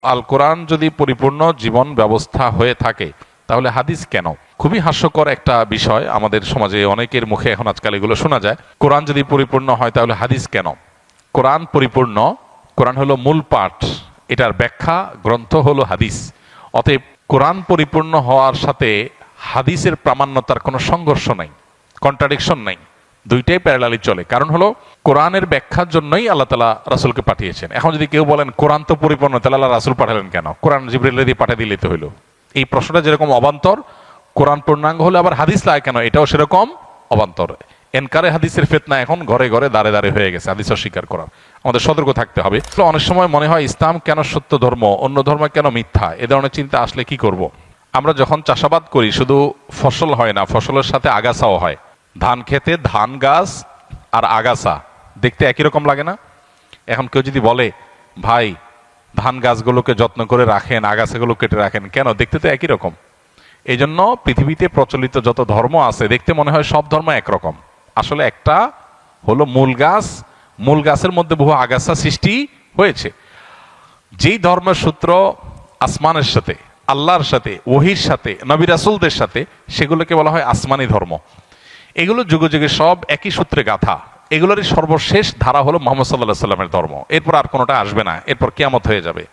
আল কোরআন যদি পরিপূর্ণ জীবন ব্যবস্থা হয়ে থাকে তাহলে হাদিস কেন? খুবই হাস্যকর একটা বিষয়, আমাদের সমাজে অনেকের মুখে এখন আজকাল এগুলো শোনা যায়। কোরআন যদি পরিপূর্ণ হয় তাহলে হাদিস কেন? কোরআন পরিপূর্ণ, কোরআন হলো মূল পাঠ, এটার ব্যাখ্যা গ্রন্থ হলো হাদিস। অতএব কোরআন পরিপূর্ণ হওয়ার সাথে হাদিসের প্রামাণ্যতার কোনো সংঘর্ষ নাই, কন্ট্রাডিকশন নাই, দুইটাই প্যারালালি চলে। কারণ হলো কোরআনের ব্যাখ্যার জন্যই আল্লাহ তাআলা রাসূলকে পাঠিয়েছেন। এখন যদি কেউ বলেন কোরআন তো পরিপূর্ণ, তাহলে আল্লাহ রাসূল পাঠালেন কেন? কোরআন জিবরিল দিয়ে পাঠিয়ে দিলেই তো হইলো। এই প্রশ্নটা যেরকম অবান্তর, কোরআন পূর্ণাঙ্গ হলে আবার হাদিস লাগে কেন, এটাও সেরকম অবান্তর। এনকারে হাদিসের ফিতনা এখন ঘরে ঘরে দাঁড়ে দাঁড়ে হয়ে গেছে, হাদিস অস্বীকার করার। আমাদের সতর্ক থাকতে হবে। অনেক সময় মনে হয় ইসলাম কেন সত্য ধর্ম, অন্য ধর্ম কেন মিথ্যা, এ ধরনের চিন্তা আসলে কি করব। আমরা যখন চাষাবাদ করি শুধু ফসল হয় না, ফসলের সাথে আগাছাও হয়। ধান খেতে ধান গাছ আর আগাছা দেখতে একই রকম লাগে না? এখন কেউ যদি বলে ভাই ধান গাছগুলোকে যত্ন করে রাখেন, আগাছাগুলো কেটে রাখেন, কেন? দেখতে তো একই রকম। এই জন্য পৃথিবীতে প্রচলিত যত ধর্ম আছে দেখতে মনে হয় সব ধর্ম একরকম। আসলে একটা হলো মূল গাছ, মূল গাছের মধ্যে বহু আগাছা সৃষ্টি হয়েছে। যেই ধর্মের সূত্র আসমানের সাথে, আল্লাহর সাথে, ওহির সাথে, নবী রাসূলদের সাথে, সেগুলোকে বলা হয় আসমানি ধর্ম। এগুলো যুগে যুগে সব একই সূত্রে গাথা। এগুলোরই সর্বশেষ ধারা হলো মুহাম্মদ সাল্লাল্লাহু আলাইহি সাল্লামের ধর্ম। এরপর আর কোনোটা আসবে না, এরপর কিয়ামত হয়ে যাবে।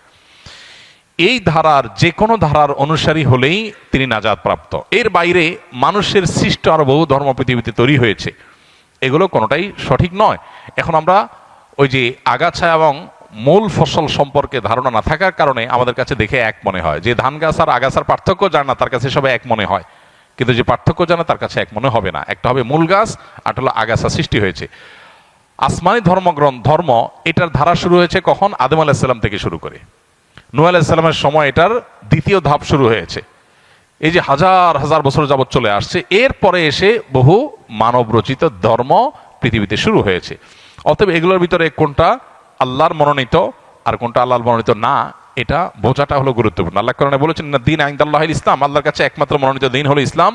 এই ধারার যে কোনো ধারার অনুসারী হলেই তিনি নাজাত প্রাপ্ত। এর বাইরে মানুষের সৃষ্ট আরো বহু ধর্ম পৃথিবীতে তৈরি হয়েছে, এগুলো কোনোটাই সঠিক নয়। এখন আমরা ওই যে আগাছা এবং মূল ফসল সম্পর্কে ধারণা না থাকার কারণে আমাদের কাছে দেখে এক মনে হয়। যে ধান গাছ আর আগাছার পার্থক্য জানে না তার কাছে সবাই এক মনে হয়, কিন্তু যে পার্থক্য জানে তার কাছে এক মনে হবে না। একটা হবে মূল গাছ, আর হলো আগাছা সৃষ্টি হয়েছে। আসমানি ধর্ম এটার ধারা শুরু হয়েছে কখন? আদম আলাইহিস সালাম থেকে শুরু করে নূহ আলাইহিস সালামের সময় এটার দ্বিতীয় ধাপ শুরু হয়েছে। এই যে হাজার হাজার বছর যাবৎ চলে আসছে, এরপরে এসে বহু মানব রচিত ধর্ম পৃথিবীতে শুরু হয়েছে। অতএব এগুলোর ভিতরে কোনটা আল্লাহর মনোনীত আর কোনটা আল্লাহর মনোনীত না, এটা বোঝাটা হলো গুরুত্বপূর্ণ। আল্লাহ কোরআনে বলেছেন, না দিন ইনদাল্লাহিল ইসলাম, আল্লাহর কাছে একমাত্র মনোনীত দিন হলো ইসলাম।